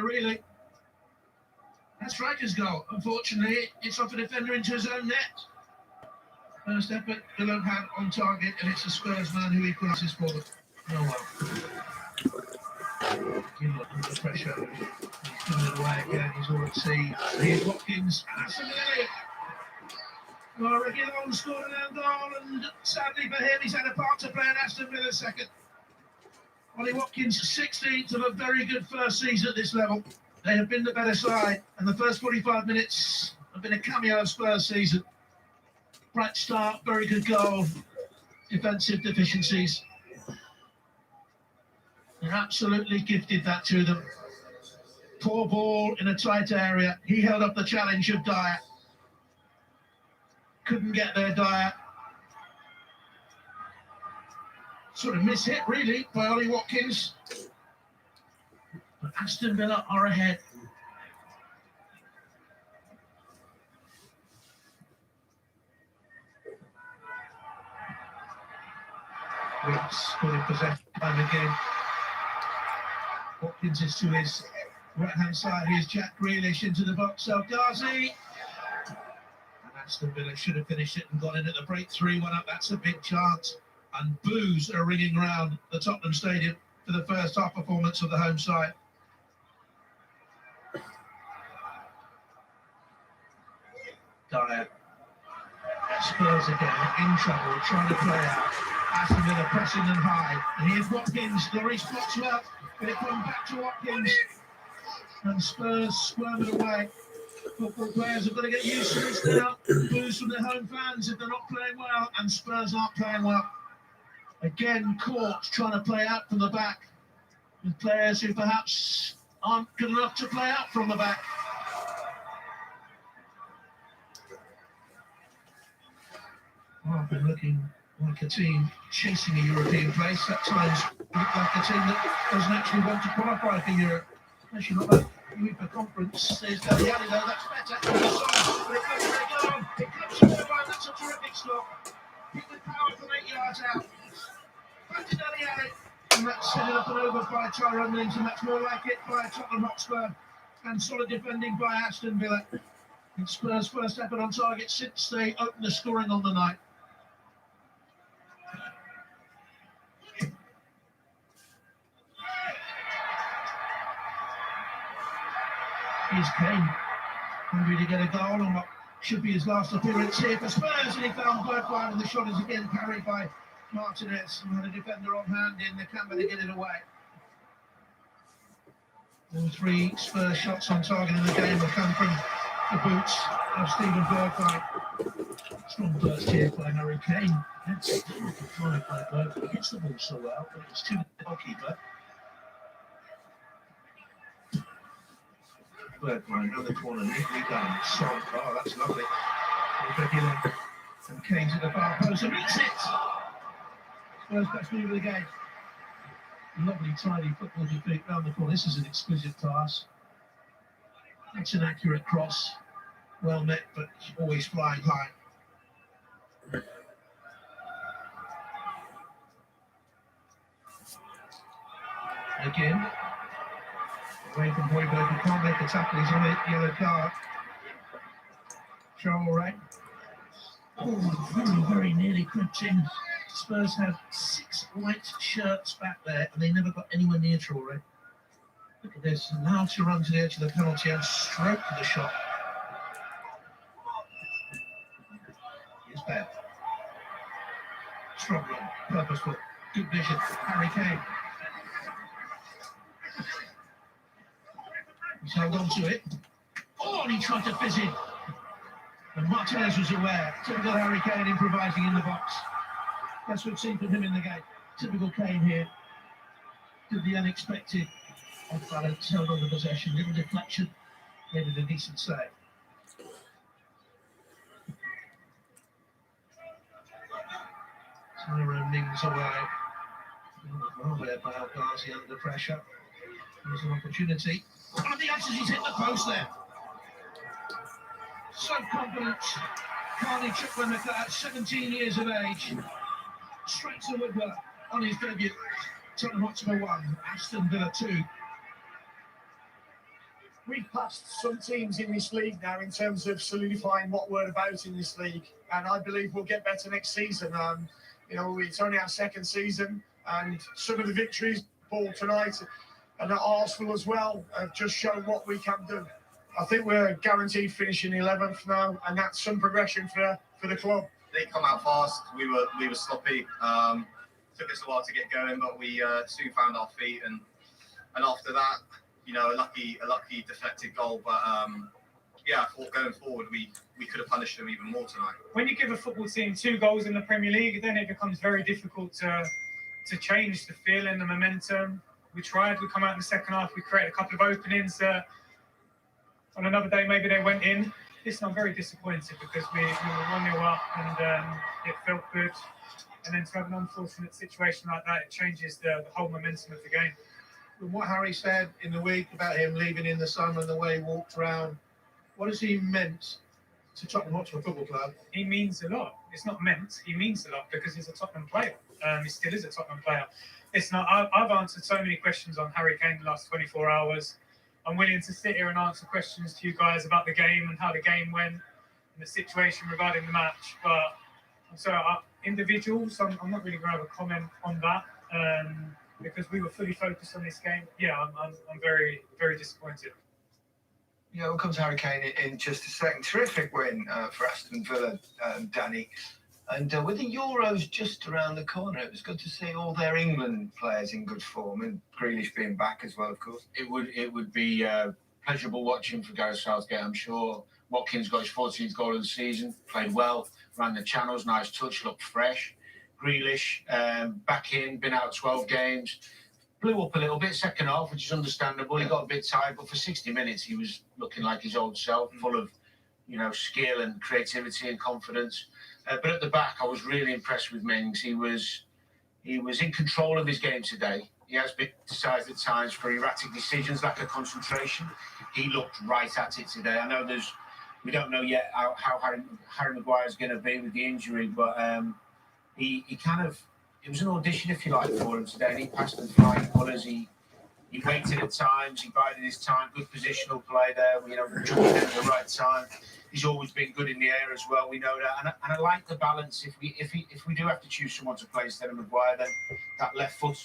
really. That's striker's goal. Unfortunately, it's off a defender into his own net. First effort Villa had on target, and it's a Spurs man who equalises for them. Oh well. You look at the pressure. He's given it away again. He's all at sea. Here's Watkins. Aston Villa. Well, Ricky Long scored an own goal, and sadly for him, he's had a part to play in Aston Villa's second. Ollie Watkins, 16th of a very good first season at this level. They have been the better side, and the first 45 minutes have been a cameo of Spurs season. Bright start, very good goal, defensive deficiencies. They're absolutely gifted that to them. Poor ball in a tight area. He held up the challenge of Dyer. Couldn't get there, Dyer. Sort of mishit, really, by Ollie Watkins. But Aston Villa are ahead. Weeks got in possession time again. Watkins is to his right-hand side. Here's Jack Grealish into the box. El Ghazi. And Aston Villa should have finished it and got in at the break. 3-1 up. That's a big chance. And boos are ringing around the Tottenham Stadium for the first half performance of the home side. Dyer. Spurs again in trouble, trying to play out. Aston Villa pressing them high. And here's Watkins. Lloris spots well. But it comes back to Watkins. And Spurs squirm it away. Football players have got to get used to this now. Boos from their home fans if they're not playing well. And Spurs aren't playing well. Again, caught trying to play out from the back. With players who perhaps aren't good enough to play out from the back. Well, been looking like a team chasing a European place. At times, look like a team that doesn't actually want to qualify for Europe. Actually, not that UEFA conference. There's Deliani, though. That's better. But it comes very good on. It comes from the line. That's a terrific stop. Hit with power from 8 yards out. Back to Deliani. And that's set it up and over by Tyrone Mings, and that's more like it by Tottenham Hotspur. And solid defending by Aston Villa. It's Spurs' first effort on target since they opened the scoring on the night. Here's Kane, hungry to get a goal on what should be his last appearance here for Spurs, and he found Bergwijn, and the shot is again carried by Martinez, who had a defender on hand in the camera to get it away. All 3 Spurs shots on target in the game will come from the boots of Steven Bergwijn. Strong burst here by Harry Kane. That's fine by Bergwijn. He hits the ball so well, but it's too the goalkeeper. Bergwijn around the corner, neatly done. Solid. Oh, that's lovely. And Kane's at the far post and meets it. Spurs best move of the game. Lovely, tidy football defeat round the corner. This is an exquisite pass. That's an accurate cross. Well met, but always flying high. Again. Away from Højbjerg, he can't make a tackle, he's on a yellow card. Traore. Right? Oh, very, very nearly crimped in. Spurs had 6 white shirts back there, and they never got anywhere near Traore. Look at this, now to run to the edge of the penalty and stroke the shot. Here's Ben. Strong run, purposeful, good vision, Harry Kane. He's held on to it. Oh, and he tried to fizz in. And Martinez was aware. Typical Harry Kane improvising in the box. That's what we've seen from him in the game. Typical Kane here. Did the unexpected. Off balance, held on to possession. Little deflection. Made it a decent save. Tyrone Mings away. Well there by El Ghazi under pressure. There's an opportunity. One of the answers, he's hit the post there. So confident. Carney Chukwuemeka at 17 years of age. Straight to woodwork on his debut. Tottenham Hotspur 1, Aston Villa 2. we've passed some teams in this league now in terms of solidifying what we're about in this league, and I believe we'll get better next season. You know, it's only our second season, and some of the victories, Paul, tonight, and at Arsenal as well, have just shown what we can do. I think we're guaranteed finishing 11th now, and that's some progression for the club. They come out fast. We were sloppy. Took us a while to get going, but we soon found our feet, and after that, you know, a lucky deflected goal. But yeah, I thought going forward we could have punished them even more tonight. When you give a football team 2 goals in the Premier League, then it becomes very difficult to change the feeling, the momentum. We tried. We come out in the second half. We created a couple of openings that on another day maybe they went in. Listen, I'm very disappointed because we were 1-0 up and it felt good. And then to have an unfortunate situation like that, it changes the whole momentum of the game. From what Harry said in the week about him leaving in the sun and the way he walked around, what has he meant to Tottenham Hotspur Football Club? He means a lot. It's not meant. He means a lot because he's a Tottenham player. He still is a Tottenham player. It's not. I've answered so many questions on Harry Kane the last 24 hours. I'm willing to sit here and answer questions to you guys about the game and how the game went and the situation regarding the match. But so individuals, I'm not really going to have a comment on that because we were fully focused on this game. Yeah, I'm very, very disappointed. Yeah, we'll come to Harry Kane in just a second. Terrific win for Aston Villa, Danny. And with the Euros just around the corner, it was good to see all their England players in good form, and Grealish being back as well, of course. It would be pleasurable watching for Gareth Southgate, I'm sure. Watkins got his 14th goal of the season, played well, ran the channels, nice touch, looked fresh. Grealish, back in, been out 12 games, blew up a little bit second half, which is understandable. He got a bit tired, but for 60 minutes he was looking like his old self, full of, you know, skill and creativity and confidence. But at the back, I was really impressed with Mings. He was in control of his game today. He has been criticised at times for erratic decisions, lack of concentration. He looked right at it today. I know we don't know yet how Harry Maguire is going to be with the injury, but he kind of, it was an audition, if you like, for him today. And he passed the flying colours. He waited at times. He bided his time. Good positional play there. You know, jumping in at the right time. He's always been good in the air as well. We know that, and I like the balance. If we do have to choose someone to play instead of Maguire, then that left foot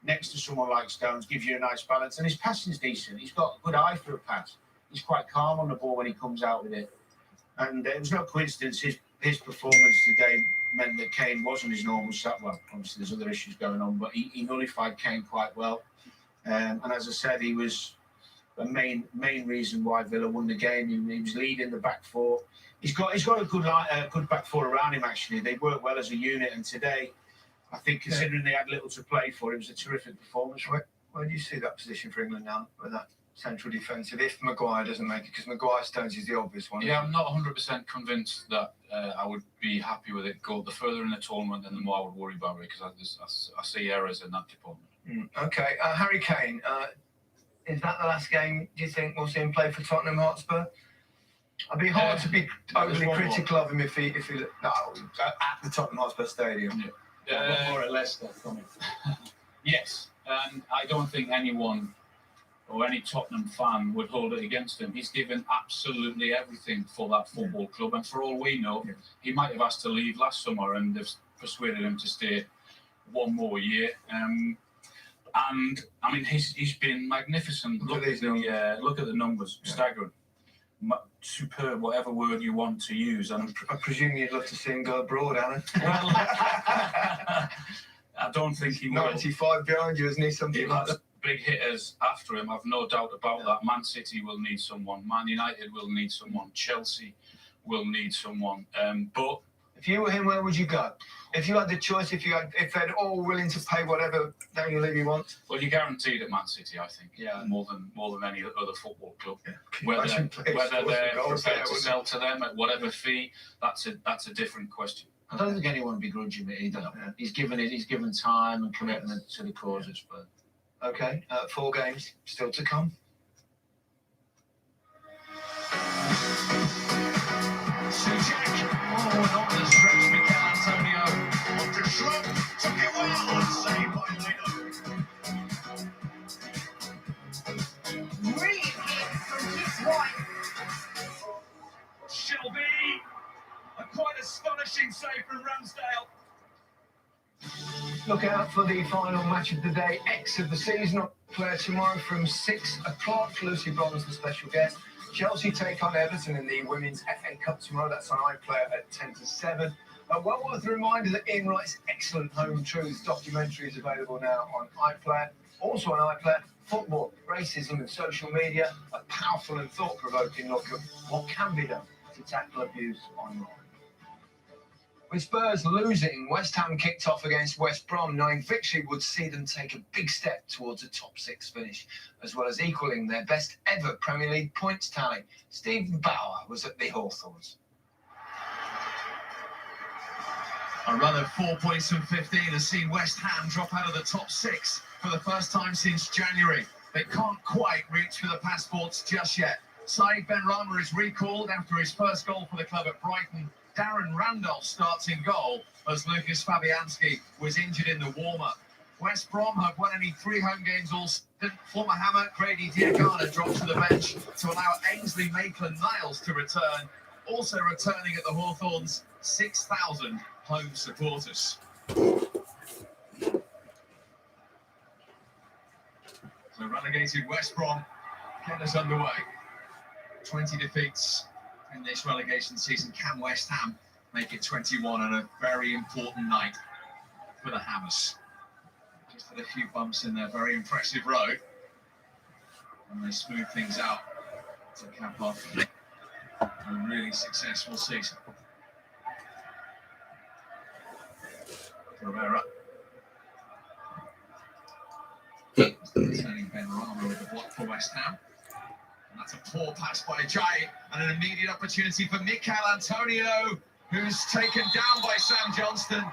next to someone like Stones gives you a nice balance. And his passing's decent. He's got a good eye for a pass. He's quite calm on the ball when he comes out with it. And it was no coincidence his performance today meant that Kane wasn't his normal self. Well, obviously there's other issues going on, but he nullified Kane quite well. And as I said, he was the main reason why Villa won the game. He was leading the back four. He's got a good back four around him, actually. They work well as a unit, and today, I think, considering they had little to play for, it was a terrific performance. Where do you see that position for England now, with that central defensive, if Maguire doesn't make it? Because Maguire Stones is the obvious one. Yeah, I'm not 100% convinced that I would be happy with it. Go the further in the tournament, then the more I would worry about it, because I see errors in that department. Okay, Harry Kane, is that the last game, do you think, we'll see him play for Tottenham Hotspur? I'd be hard to be overly critical of him if he at the Tottenham Hotspur Stadium. Yeah. More or less that coming. Yes, and I don't think anyone or any Tottenham fan would hold it against him. He's given absolutely everything for that football club, and for all we know, he might have asked to leave last summer, and they've persuaded him to stay one more year. And I mean, he's been magnificent. Look at the numbers, staggering, superb, whatever word you want to use. And I presume you'd love to see him go abroad, Alan. Well, I don't think he will. 95 behind you, isn't he? Something like that. Big hitters after him, I've no doubt about that. Man City will need someone. Man United will need someone. Chelsea will need someone. But if you were him, where would you go? If you had the choice, if they're all willing to pay whatever Daniel Levy wants. Well, you're guaranteed at Man City, I think. Yeah, more than any other football club. Yeah. Whether they're prepared to sell to them at whatever fee, that's a different question. I don't think anyone would begrudge him either. Yeah. He's given time and commitment to the causes. But okay, 4 games still to come. Not the stretch, Mikel Antonio. Off the slump, took it well, and saved by Leno. Great hit from Look out for the final match of the day, X of the season, player tomorrow from 6 o'clock. Lucy Bronze, the special guest. Chelsea take on Everton in the Women's FA Cup tomorrow. That's on iPlayer at 10 to 7. Well worth a reminder that Ian Wright's excellent Home Truths documentary is available now on iPlayer. Also on iPlayer, Football, Racism and Social Media, a powerful and thought-provoking look at what can be done to tackle abuse online. With Spurs losing, West Ham kicked off against West Brom, knowing victory would see them take a big step towards a top 6 finish, as well as equalling their best ever Premier League points tally. Stephen Bauer was at the Hawthorns. A run of 4 points from 15 has seen West Ham drop out of the top 6 for the first time since January. They can't quite reach for the passports just yet. Saeed Benrahma is recalled after his first goal for the club at Brighton. Darren Randolph starts in goal as Lucas Fabianski was injured in the warm-up. West Brom have won only 3 home games all season. Former Hammer Grady Diagana drops to the bench to allow Ainsley Maitland-Niles to return. Also returning at the Hawthorns, 6,000 home supporters. So relegated West Brom get us underway. 20 defeats in this relegation season. Can West Ham make it 21 on a very important night for the Hammers? Just had a few bumps in their very impressive road, and they smooth things out to cap off a really successful season. Rivera. Turning Benrahma with the block for West Ham. And that's a poor pass by Ajayi, and an immediate opportunity for Mikel Antonio, who's taken down by Sam Johnston.